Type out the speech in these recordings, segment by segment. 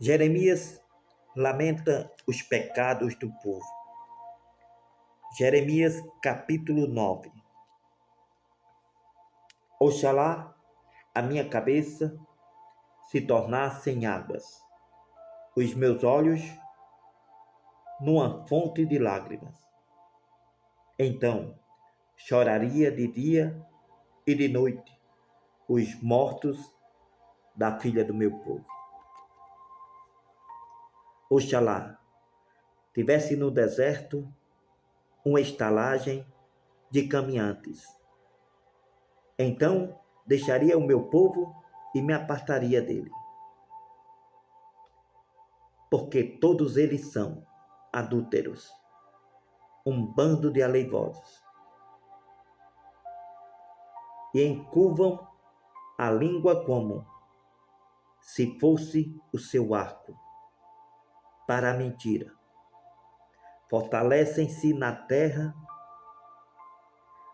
Jeremias lamenta os pecados do povo. Jeremias capítulo 9. Oxalá a minha cabeça se tornassem águas, os meus olhos numa fonte de lágrimas. Então choraria de dia e de noite os mortos da filha do meu povo. Oxalá tivesse no deserto uma estalagem de caminhantes. Então deixaria o meu povo e me apartaria dele. Porque todos eles são adúlteros, um bando de aleivosos. E encurvam a língua como se fosse o seu arco para a mentira. Fortalecem-se na terra,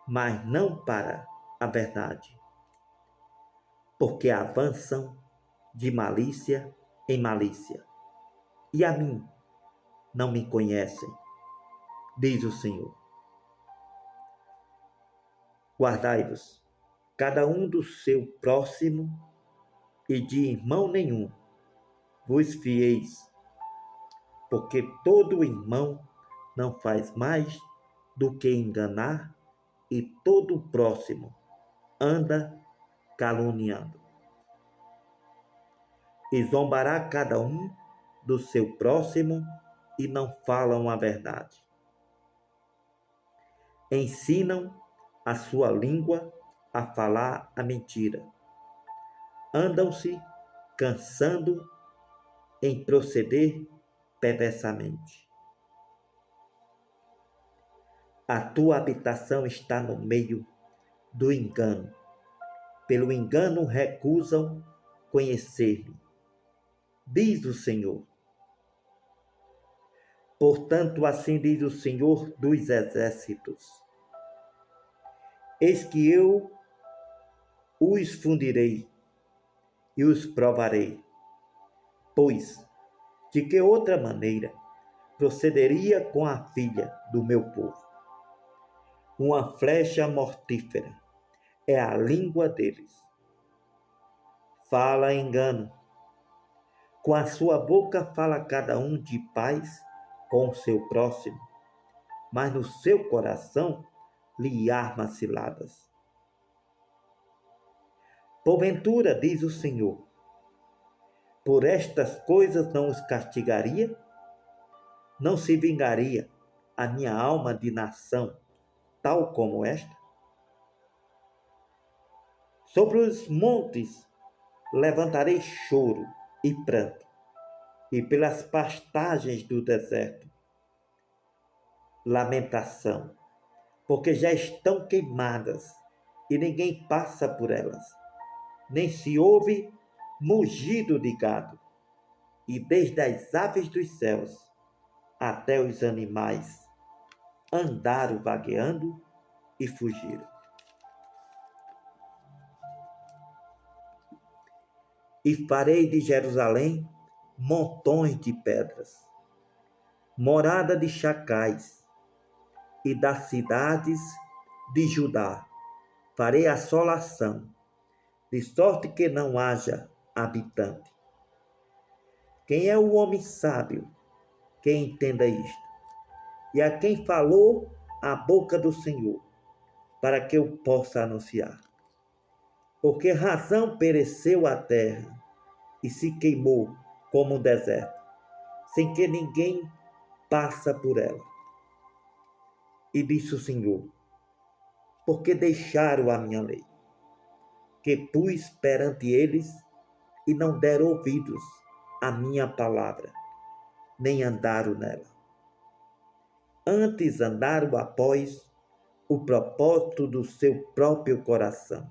mas não para a verdade, porque avançam de malícia em malícia. E a mim não me conhecem, diz o Senhor. Guardai-vos, cada um do seu próximo, e de irmão nenhum vos fieis, porque todo irmão não faz mais do que enganar, e todo próximo anda caluniando. E zombará cada um do seu próximo, e não falam a verdade. Ensinam a sua língua a falar a mentira. Andam-se cansando em proceder perversamente. A tua habitação está no meio do engano. Pelo engano recusam conhecer-me, diz o Senhor. Portanto, assim diz o Senhor dos Exércitos: eis que eu os fundirei e os provarei, pois de que outra maneira procederia com a filha do meu povo? Uma flecha mortífera é a língua deles. Fala engano. Com a sua boca fala cada um de paz com o seu próximo, mas no seu coração lhe arma ciladas. Porventura, diz o Senhor, por estas coisas não os castigaria? Não se vingaria a minha alma de nação tal como esta? Sobre os montes levantarei choro e pranto, e pelas pastagens do deserto lamentação, porque já estão queimadas e ninguém passa por elas, nem se ouve mugido de gado, e desde as aves dos céus até os animais andaram vagueando e fugiram. E farei de Jerusalém montões de pedras, morada de chacais, e das cidades de Judá farei assolação, de sorte que não haja habitante. Quem é o homem sábio que entenda isto? E a quem falou a boca do Senhor, para que eu possa anunciar? Porque razão pereceu a terra e se queimou como um deserto, sem que ninguém passa por ela. E disse o Senhor: porque deixaram a minha lei, que pus perante eles, e não deram ouvidos à minha palavra, nem andaram nela. Antes andaram após o propósito do seu próprio coração,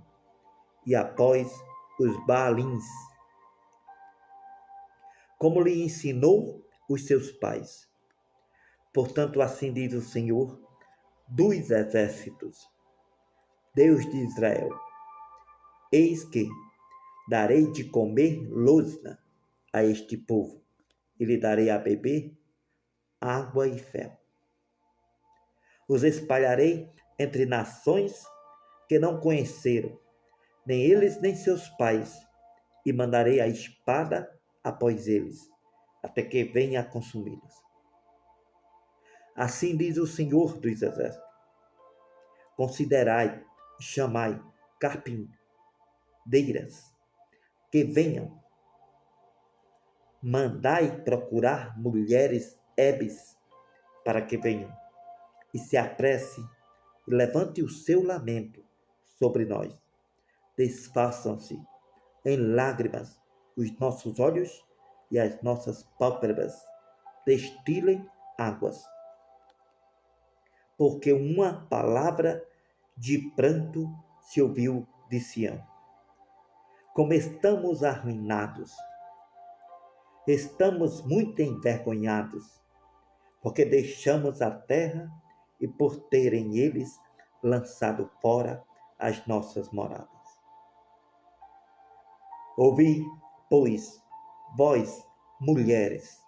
e após os Baalins, como lhe ensinou os seus pais. Portanto, assim diz o Senhor dos Exércitos, Deus de Israel: eis que darei de comer losna a este povo, e lhe darei a beber água e fel. Os espalharei entre nações que não conheceram, nem eles nem seus pais, e mandarei a espada após eles, até que venha a consumi-los. Assim diz o Senhor dos Exércitos: considerai, chamai carpinteiras, que venham. Mandai procurar mulheres ébis, para que venham, e se apresse, e levante o seu lamento sobre nós. Desfaçam-se em lágrimas os nossos olhos e as nossas pálpebras destilem águas. Porque uma palavra de pranto se ouviu de Sião. Como estamos arruinados, estamos muito envergonhados, porque deixamos a terra e por terem eles lançado fora as nossas moradas. Ouvi, pois, vós, mulheres,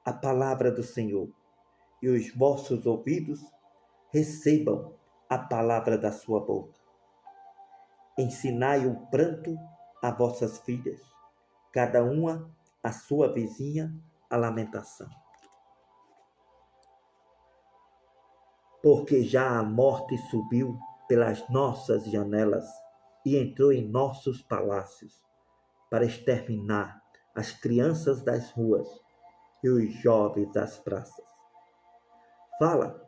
a palavra do Senhor, e os vossos ouvidos recebam a palavra da sua boca. Ensinai o pranto a vossas filhas, cada uma a sua vizinha a lamentação. Porque já a morte subiu pelas nossas janelas e entrou em nossos palácios, para exterminar as crianças das ruas e os jovens das praças. Fala,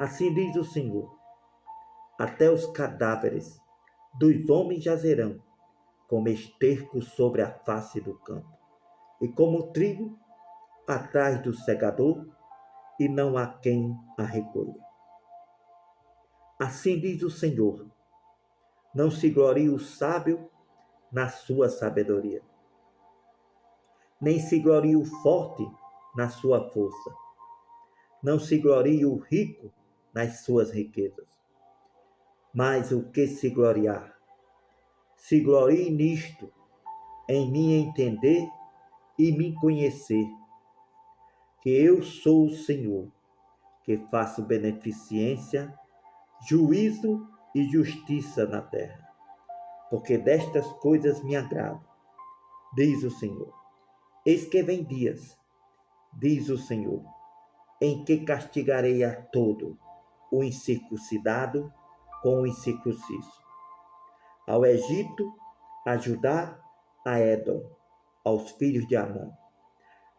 assim diz o Senhor: até os cadáveres dos homens jazerão, como esterco sobre a face do campo, e como trigo atrás do segador, e não há quem a recolha. Assim diz o Senhor: não se glorie o sábio na sua sabedoria, nem se glorie o forte na sua força, não se glorie o rico nas suas riquezas. Mas o que se gloriar, se glorie nisto, em me entender e me conhecer, que eu sou o Senhor, que faço beneficência, juízo e justiça na terra. Porque destas coisas me agrado, diz o Senhor. Eis que vem dias, diz o Senhor, em que castigarei a todo o incircuncidado com o incircunciso, ao Egito, a Judá, a Édom, aos filhos de Amon,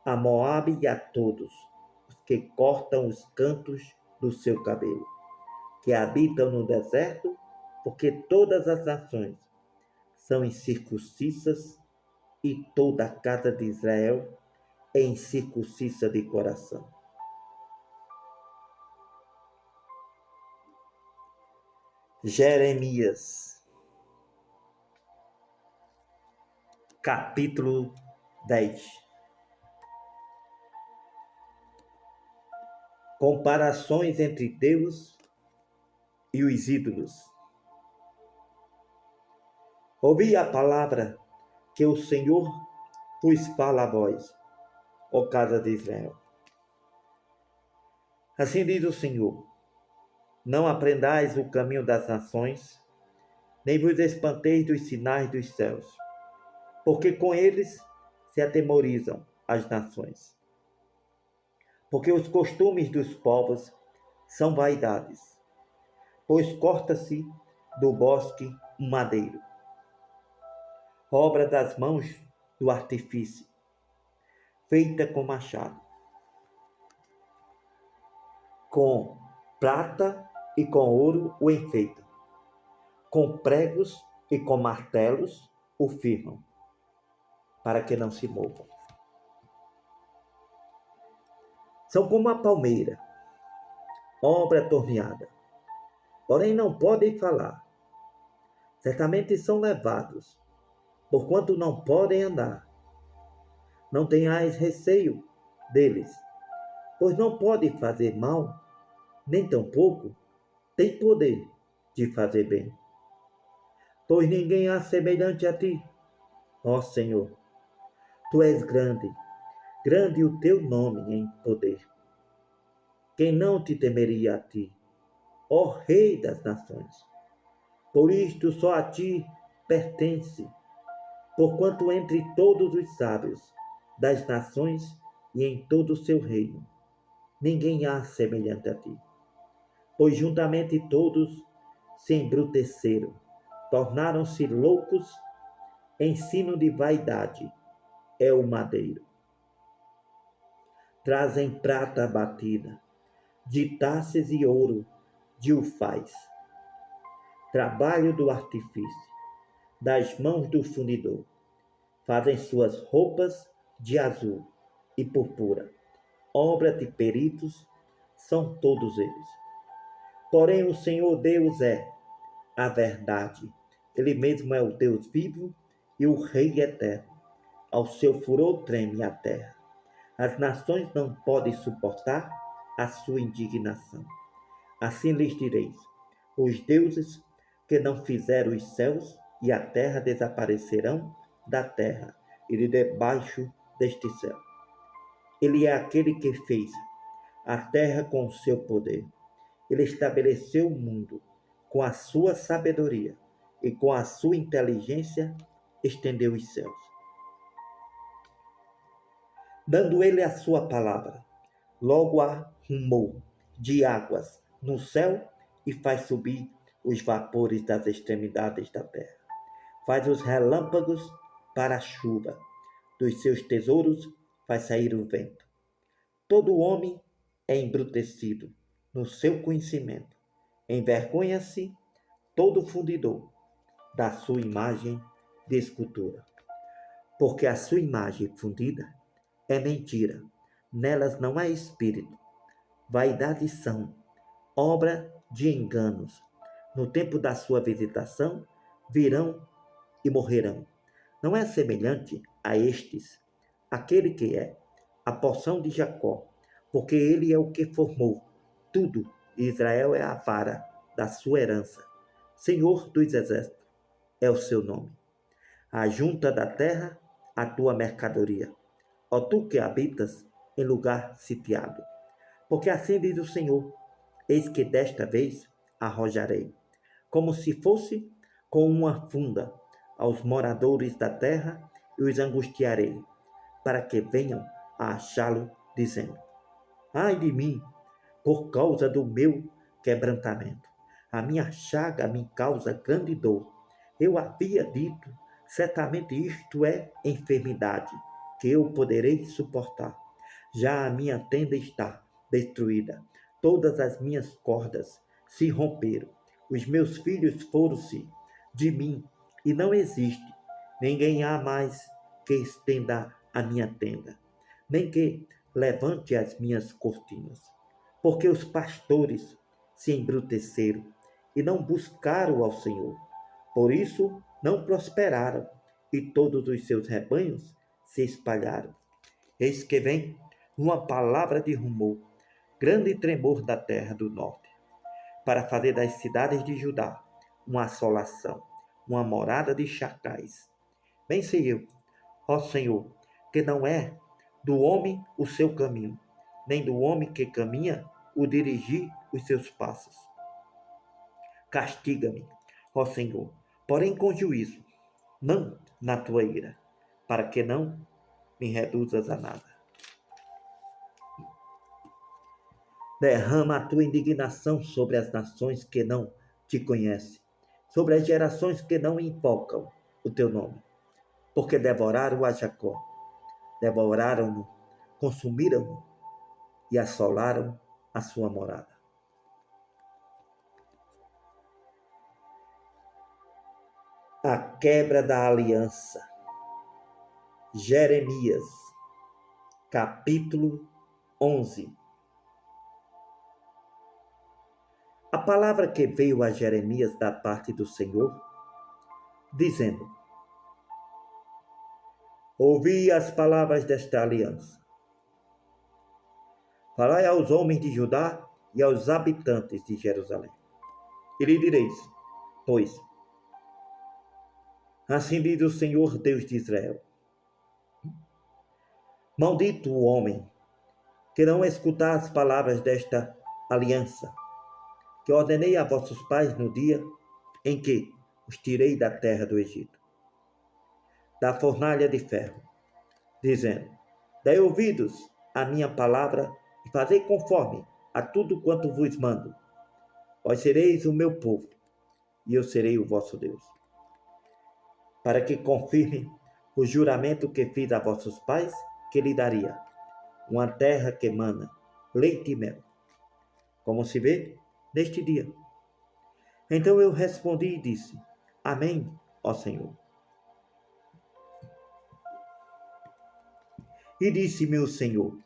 a Moabe e a todos os que cortam os cantos do seu cabelo, que habitam no deserto, porque todas as nações são incircuncisas e toda a casa de Israel é incircuncisa de coração. Jeremias, capítulo 10. Comparações entre Deus e os ídolos. Ouvi a palavra que o Senhor vos fala a vós, ó casa de Israel. Assim diz o Senhor: não aprendais o caminho das nações, nem vos espanteis dos sinais dos céus, porque com eles se atemorizam as nações. Porque os costumes dos povos são vaidades, pois corta-se do bosque um madeiro, obra das mãos do artífice, feita com machado, com prata e com ouro o enfeitam, com pregos e com martelos o firmam, para que não se mova. São como a palmeira, obra torneada, porém não podem falar. Certamente são levados, porquanto não podem andar. Não tenhais receio deles, pois não podem fazer mal, nem tampouco têm poder de fazer bem. Pois ninguém há semelhante a ti, ó Senhor. Tu és grande, grande o teu nome em poder. Quem não te temeria a ti, ó Rei das nações? Por isto só a ti pertence, porquanto entre todos os sábios das nações e em todo o seu reino, ninguém há semelhante a ti. Pois juntamente todos se embruteceram, tornaram-se loucos, ensino de vaidade é o madeiro. Trazem prata batida, de taças e ouro de ufaz, trabalho do artifício, das mãos do fundidor. Fazem suas roupas de azul e purpura, obra de peritos são todos eles. Porém o Senhor Deus é a verdade, Ele mesmo é o Deus vivo e o Rei eterno. Ao seu furor treme a terra. As nações não podem suportar a sua indignação. Assim lhes direis: os deuses que não fizeram os céus e a terra desaparecerão da terra e de debaixo deste céu. Ele é aquele que fez a terra com o seu poder. Ele estabeleceu o mundo com a sua sabedoria e com a sua inteligência estendeu os céus. Dando ele a sua palavra, logo arrumou de águas no céu e faz subir os vapores das extremidades da terra. Faz os relâmpagos para a chuva, dos seus tesouros faz sair o vento. Todo homem é embrutecido no seu conhecimento. Envergonha-se todo fundidor da sua imagem de escultura. Porque a sua imagem fundida é mentira, nelas não há espírito. Vaidades são, obra de enganos. No tempo da sua visitação, virão e morrerão. Não é semelhante a estes, aquele que é a porção de Jacó, porque ele é o que formou tudo, e Israel é a vara da sua herança. Senhor dos exércitos é o seu nome. A junta da terra, a tua mercadoria. Ó tu que habitas em lugar sitiado. Porque assim diz o Senhor: eis que desta vez arrojarei, como se fosse com uma funda, aos moradores da terra e os angustiarei, para que venham a achá-lo, dizendo: ai de mim, por causa do meu quebrantamento. A minha chaga me causa grande dor. Eu havia dito: certamente isto é enfermidade, que eu poderei suportar. Já a minha tenda está destruída, todas as minhas cordas se romperam, os meus filhos foram-se de mim, e não existe ninguém há mais que estenda a minha tenda, nem que levante as minhas cortinas. Porque os pastores se embruteceram e não buscaram ao Senhor. Por isso não prosperaram, e todos os seus rebanhos se espalharam. Eis que vem uma palavra de rumor, grande tremor da terra do norte, para fazer das cidades de Judá uma assolação, uma morada de chacais. Bem sei eu, ó Senhor, que não é do homem o seu caminho, nem do homem que caminha o dirigir os seus passos. Castiga-me, ó Senhor, porém com juízo, não na tua ira, para que não me reduzas a nada. Derrama a tua indignação sobre as nações que não te conhecem, sobre as gerações que não invocam o teu nome, porque devoraram a Jacó, devoraram-no, consumiram-no e assolaram a sua morada. A quebra da aliança. Jeremias, capítulo 11. A palavra que veio a Jeremias da parte do Senhor, dizendo: ouvi as palavras desta aliança. Falai aos homens de Judá e aos habitantes de Jerusalém. E lhe direis: pois, assim diz o Senhor Deus de Israel: Maldito o homem que não escutar as palavras desta aliança, que ordenei a vossos pais no dia em que os tirei da terra do Egito, da fornalha de ferro, dizendo: dai ouvidos à minha palavra e fazei conforme a tudo quanto vos mando. Vós sereis o meu povo, e eu serei o vosso Deus. Para que confirme o juramento que fiz a vossos pais, que lhe daria uma terra que emana leite e mel, como se vê neste dia. Então eu respondi e disse: Amém, ó Senhor. E disse-me o Senhor: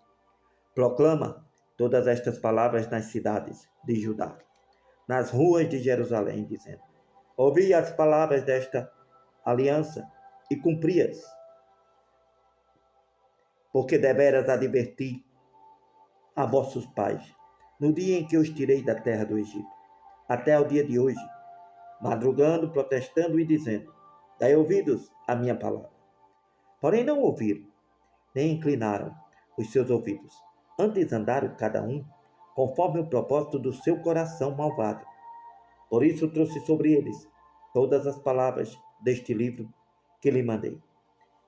proclama todas estas palavras nas cidades de Judá, nas ruas de Jerusalém, dizendo: ouvi as palavras desta aliança e cumpri-as, porque deveras adverti a vossos pais, no dia em que os tirei da terra do Egito, até o dia de hoje, madrugando, protestando e dizendo: dai ouvidos à minha palavra. Porém não ouviram, nem inclinaram os seus ouvidos. Antes andaram cada um conforme o propósito do seu coração malvado. Por isso trouxe sobre eles todas as palavras deste livro que lhe mandei,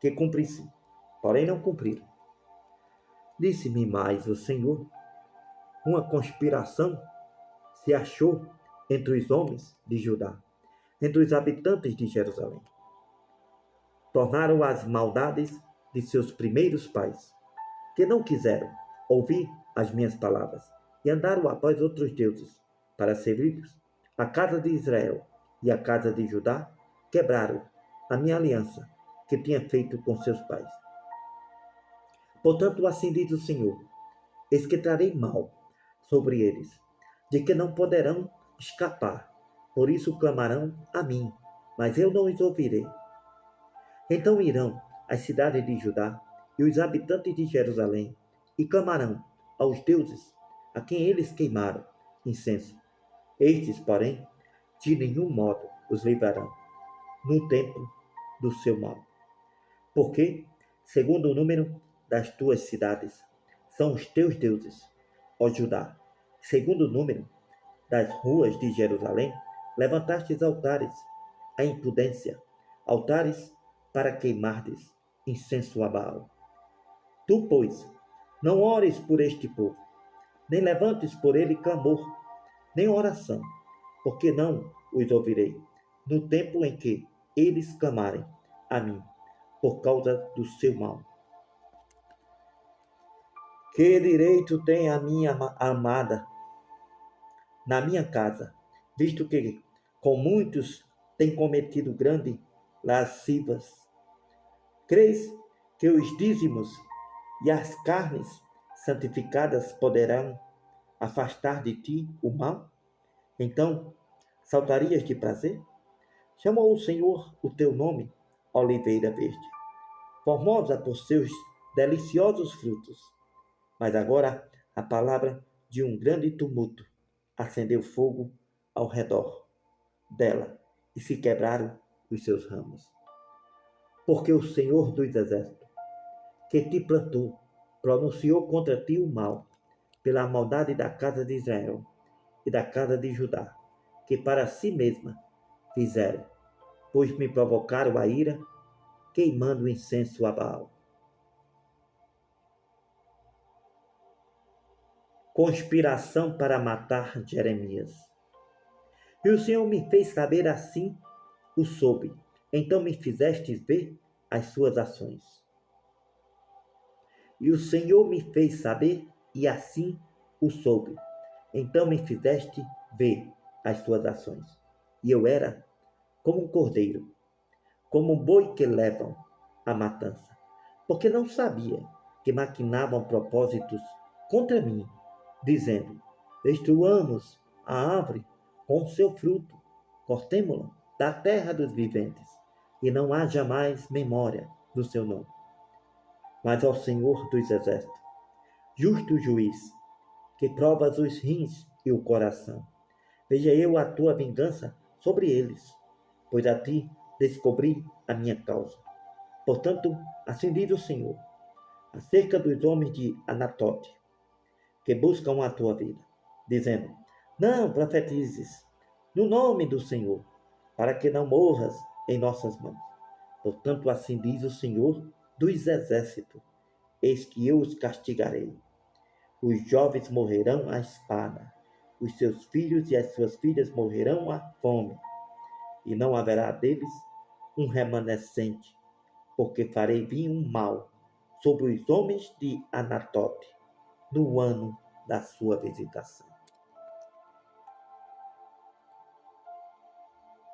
que cumprissem, porém não cumpriram. Disse-me mais o Senhor: uma conspiração se achou entre os homens de Judá, entre os habitantes de Jerusalém. Tornaram as maldades de seus primeiros pais, que não quiseram ouvir as minhas palavras, e andaram após outros deuses, para servi-los. A casa de Israel e a casa de Judá quebraram a minha aliança que tinha feito com seus pais. Portanto, assim diz o Senhor: eis que trarei mal sobre eles, de que não poderão escapar. Por isso clamarão a mim, mas eu não os ouvirei. Então irão as cidades de Judá e os habitantes de Jerusalém e clamarão aos deuses a quem eles queimaram incenso. Estes, porém, de nenhum modo os livrarão no tempo do seu mal. Porque, segundo o número das tuas cidades, são os teus deuses, ó Judá. Segundo o número das ruas de Jerusalém, levantastes altares à impudência, altares para queimardes incenso a Baal. Tu, pois, não ores por este povo, nem levantes por ele clamor, nem oração, porque não os ouvirei, no tempo em que eles clamarem a mim, por causa do seu mal. Que direito tem a minha amada na minha casa, visto que com muitos tem cometido grandes lascivas? Crês que os dízimos e as carnes santificadas poderão afastar de ti o mal? Então saltarias de prazer? Chamou o Senhor o teu nome, oliveira verde, formosa por seus deliciosos frutos. Mas agora a palavra de um grande tumulto acendeu fogo ao redor dela e se quebraram os seus ramos. Porque o Senhor dos Exércitos, que te plantou, pronunciou contra ti o mal, pela maldade da casa de Israel e da casa de Judá, que para si mesma fizeram, pois me provocaram a ira, queimando incenso a Baal. Conspiração para matar Jeremias. E o Senhor me fez saber, assim o soube. Então me fizestes ver as suas ações. E o Senhor me fez saber, e assim o soube. Então me fizeste ver as suas ações. E eu era como um cordeiro, como um boi que levam à matança, porque não sabia que maquinavam propósitos contra mim, dizendo: destruamos a árvore com o seu fruto, cortemo-la da terra dos viventes, e não há jamais memória do seu nome. Mas ao Senhor dos Exércitos, justo juiz, que provas os rins e o coração, veja eu a tua vingança sobre eles, pois a ti descobri a minha causa. Portanto, assim diz o Senhor: acerca dos homens de Anatote, que buscam a tua vida, dizendo: não profetizes no nome do Senhor, para que não morras em nossas mãos. Portanto, assim diz o Senhor dos exércitos: eis que eu os castigarei. Os jovens morrerão à espada, os seus filhos e as suas filhas morrerão à fome, e não haverá deles um remanescente, porque farei vir um mal sobre os homens de Anatote no ano da sua visitação.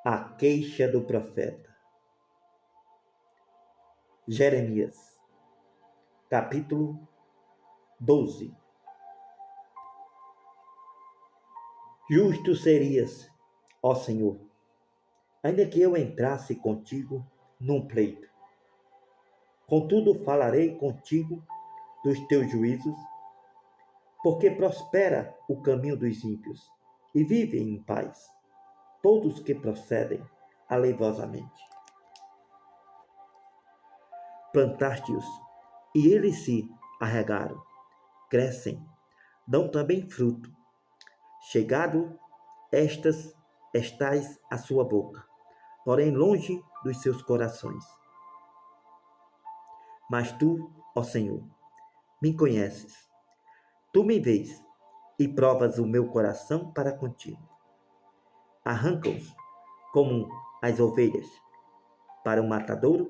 A queixa do profeta. Jeremias, capítulo 12. Justo serias, ó Senhor, ainda que eu entrasse contigo num pleito. Contudo, falarei contigo dos teus juízos, porque prospera o caminho dos ímpios e vivem em paz todos que procedem aleivosamente. Plantaste-os e eles se arregaram, crescem, dão também fruto. Chegado estais à sua boca, porém longe dos seus corações. Mas tu, ó Senhor, me conheces. Tu me vês e provas o meu coração para contigo. Arranca-os como as ovelhas para o matadouro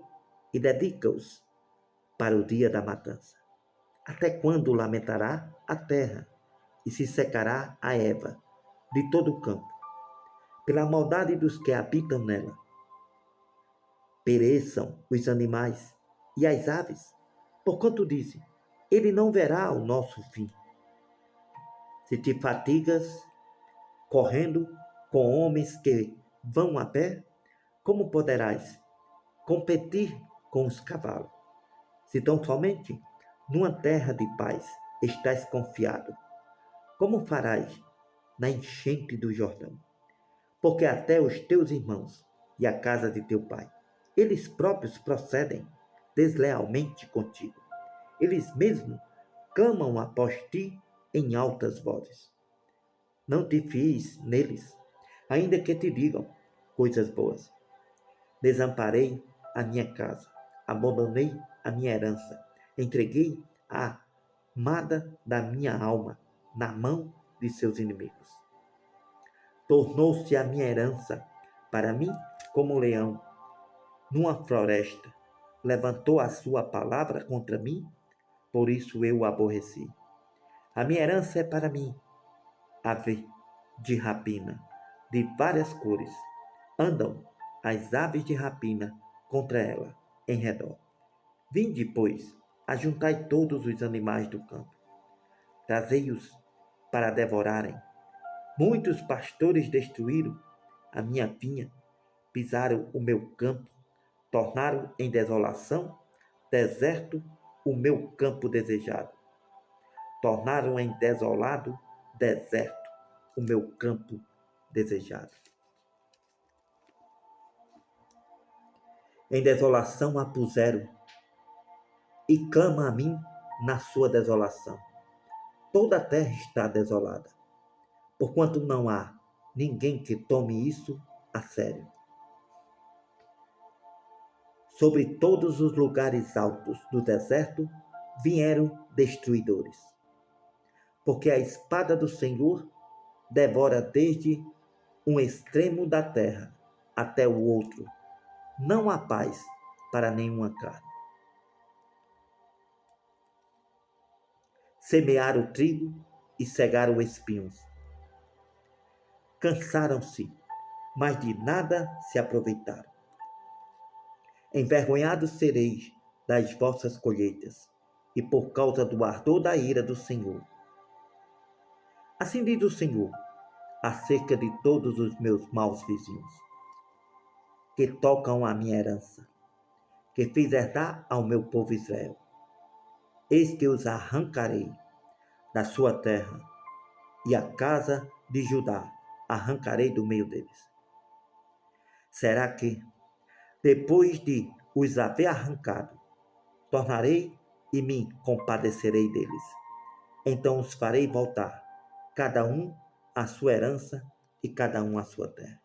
e dedica-os para o dia da matança. Até quando lamentará a terra e se secará a erva de todo o campo, pela maldade dos que habitam nela? Pereçam os animais e as aves, porquanto disse: ele não verá o nosso fim. Se te fatigas correndo com homens que vão a pé, como poderás competir com os cavalos? Se tão somente numa terra de paz estás confiado, como farás na enchente do Jordão? Porque até os teus irmãos e a casa de teu pai, eles próprios procedem deslealmente contigo. Eles mesmos clamam após ti em altas vozes. Não te fies neles, ainda que te digam coisas boas. Desamparei a minha casa, abandonei a minha herança, entreguei a amada da minha alma na mão de seus inimigos. Tornou-se a minha herança para mim como um leão numa floresta. Levantou a sua palavra contra mim, por isso eu o aborreci. A minha herança é para mim, ave de rapina, de várias cores. Andam as aves de rapina contra ela, em redor. Vinde, pois, ajuntai todos os animais do campo. Trazei-os para devorarem. Muitos pastores destruíram a minha vinha, pisaram o meu campo, tornaram em desolação, deserto, o meu campo desejado. Tornaram em desolado, deserto, o meu campo desejado. Em desolação a puseram, e clama a mim na sua desolação. Toda a terra está desolada, porquanto não há ninguém que tome isso a sério. Sobre todos os lugares altos do deserto vieram destruidores, porque a espada do Senhor devora desde um extremo da terra até o outro. Não há paz para nenhuma carne. Semearam o trigo e cegaram espinhos. Cansaram-se, mas de nada se aproveitaram. Envergonhados sereis das vossas colheitas, e por causa do ardor da ira do Senhor. Assim diz o Senhor, acerca de todos os meus maus vizinhos, que tocam a minha herança, que fiz herdar ao meu povo Israel. Eis que os arrancarei da sua terra, e a casa de Judá arrancarei do meio deles. Será que, depois de os haver arrancado, tornarei e me compadecerei deles. Então os farei voltar, cada um à sua herança e cada um à sua terra.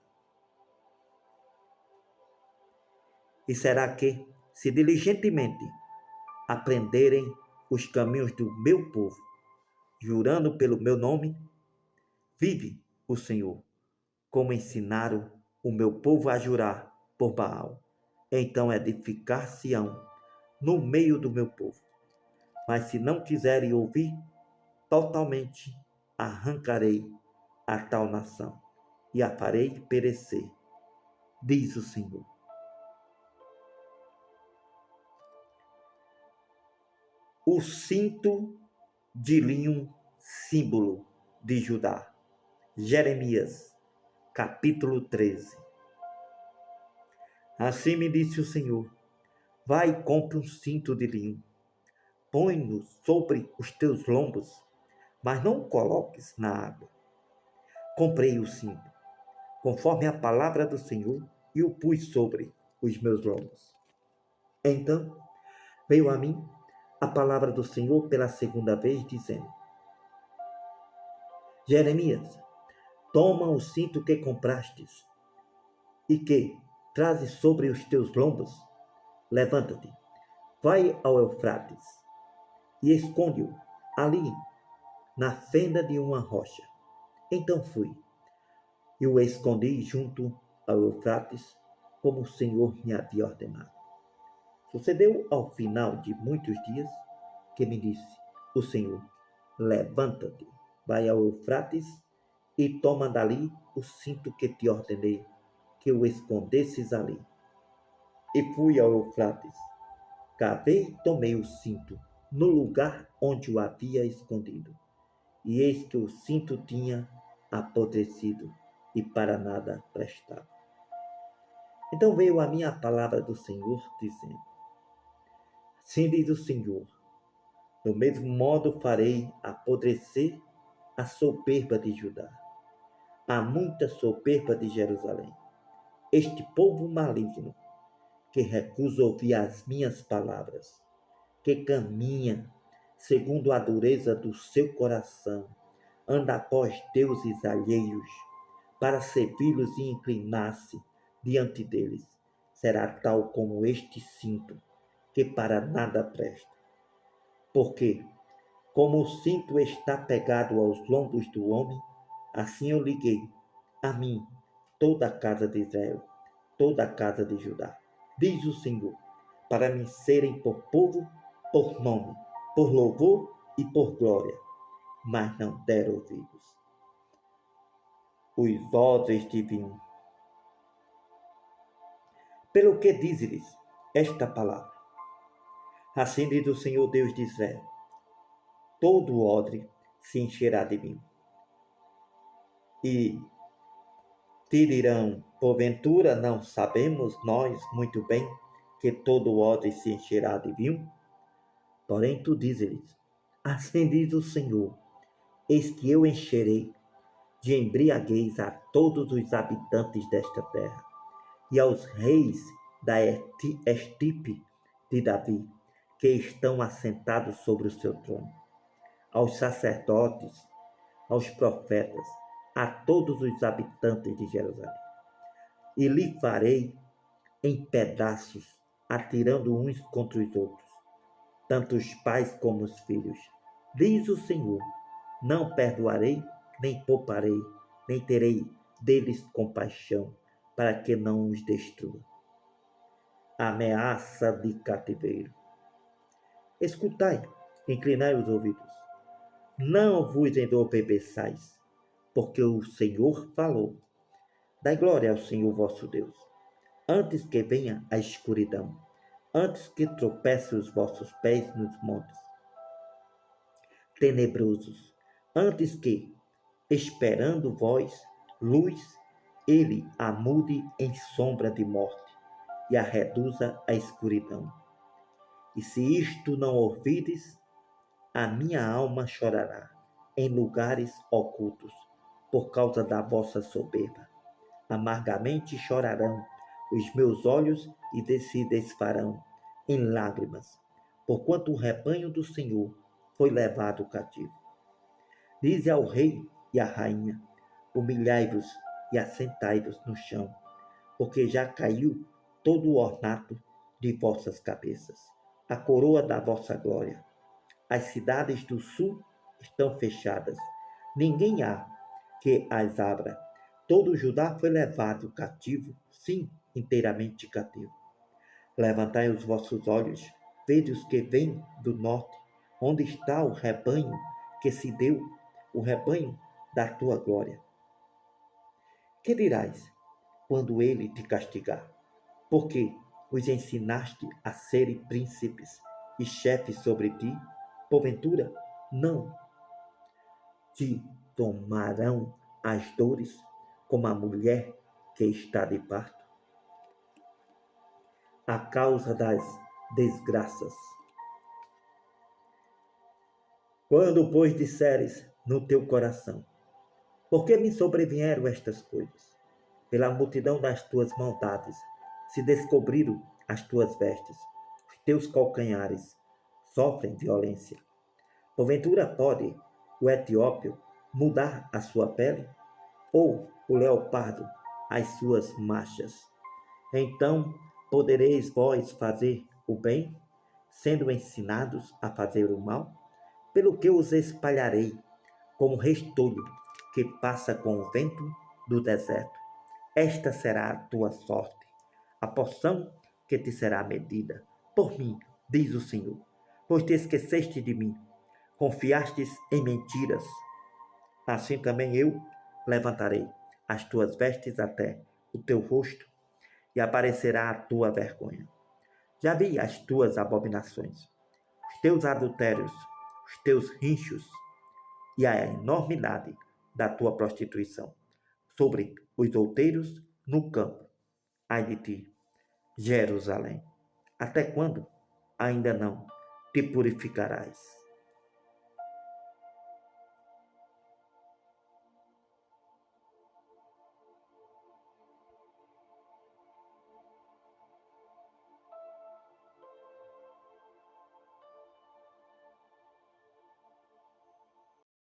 E será que, se diligentemente aprenderem os caminhos do meu povo, jurando pelo meu nome, vive o Senhor, como ensinaram o meu povo a jurar por Baal. Então edificar-se-ão no meio do meu povo. Mas se não quiserem ouvir, totalmente arrancarei a tal nação e a farei perecer, diz o Senhor. O cinto de linho, símbolo de Judá. Jeremias, capítulo 13. Assim me disse o Senhor: vai e compre um cinto de linho, põe-no sobre os teus lombos, mas não o coloques na água. Comprei o cinto, conforme a palavra do Senhor, e o pus sobre os meus lombos. Então veio a mim a palavra do Senhor pela segunda vez, dizendo: Jeremias, toma o cinto que comprastes e que trazes sobre os teus lombos, levanta-te, vai ao Eufrates e esconde-o ali na fenda de uma rocha. Então fui e o escondi junto ao Eufrates, como o Senhor me havia ordenado. Sucedeu ao final de muitos dias que me disse o Senhor: levanta-te, vai ao Eufrates e toma dali o cinto que te ordenei, que o escondesses ali. E fui ao Eufrates, cavei e tomei o cinto no lugar onde o havia escondido. E eis que o cinto tinha apodrecido e para nada prestava. Então veio a mim a palavra do Senhor, dizendo: assim diz o Senhor, do mesmo modo farei apodrecer a soberba de Judá. Há muita soberba de Jerusalém. Este povo maligno, que recusa ouvir as minhas palavras, que caminha segundo a dureza do seu coração, anda após deuses alheios, para servi-los e inclinar-se diante deles, será tal como este cinto, que para nada presta. Porque, como o cinto está pegado aos lombos do homem, assim eu liguei a mim toda a casa de Israel, toda a casa de Judá, diz o Senhor, para me serem por povo, por nome, por louvor e por glória, mas não deram ouvidos. Os odres de vinho. Pelo que diz-lhes esta palavra? Assim diz o Senhor Deus de Israel: todo odre se encherá de vinho. E te dirão: porventura não sabemos nós muito bem que todo odre se encherá de vinho? Porém tu diz-lhes: assim diz o Senhor: eis que eu encherei de embriaguez a todos os habitantes desta terra, e aos reis da estirpe de Davi, que estão assentados sobre o seu trono, aos sacerdotes, aos profetas, a todos os habitantes de Jerusalém. E lhe farei em pedaços, atirando uns contra os outros, tanto os pais como os filhos. Diz o Senhor: não perdoarei, nem pouparei, nem terei deles compaixão, para que não os destrua. Ameaça de cativeiro. Escutai, inclinai os ouvidos. Não vos entorpeçais, porque o Senhor falou. Dai glória ao Senhor vosso Deus, antes que venha a escuridão, antes que tropece os vossos pés nos montes tenebrosos, antes que, esperando vós luz, ele a mude em sombra de morte e a reduza à escuridão. E se isto não ouvides, a minha alma chorará em lugares ocultos, por causa da vossa soberba. Amargamente chorarão os meus olhos e se desfarão em lágrimas, porquanto o rebanho do Senhor foi levado cativo. Dize ao rei e à rainha: humilhai-vos e assentai-vos no chão, porque já caiu todo o ornato de vossas cabeças, a coroa da vossa glória. As cidades do sul estão fechadas, ninguém há que as abra. Todo Judá foi levado cativo, sim, inteiramente cativo. Levantai os vossos olhos, vede os que vêm do norte, onde está o rebanho que se deu, o rebanho da tua glória. Que dirás quando ele te castigar? Porque os ensinaste a serem príncipes e chefes sobre ti? Porventura, não te tomarão as dores como a mulher que está de parto? A causa das desgraças. Quando, pois, disseres no teu coração: por que me sobrevieram estas coisas? Pela multidão das tuas maldades se descobriram as tuas vestes, os teus calcanhares sofrem violência. Porventura pode o etíope mudar a sua pele? Ou o leopardo as suas manchas? Então podereis vós fazer o bem, sendo ensinados a fazer o mal? Pelo que os espalharei como restolho que passa com o vento do deserto. Esta será a tua sorte, a porção que te será medida. Por mim, diz o Senhor, pois te esqueceste de mim, confiastes em mentiras. Assim também eu levantarei as tuas vestes até o teu rosto, e aparecerá a tua vergonha. Já vi as tuas abominações, os teus adultérios, os teus rinchos e a enormidade da tua prostituição sobre os outeiros no campo. Ai de ti, Jerusalém, até quando ainda não te purificarás?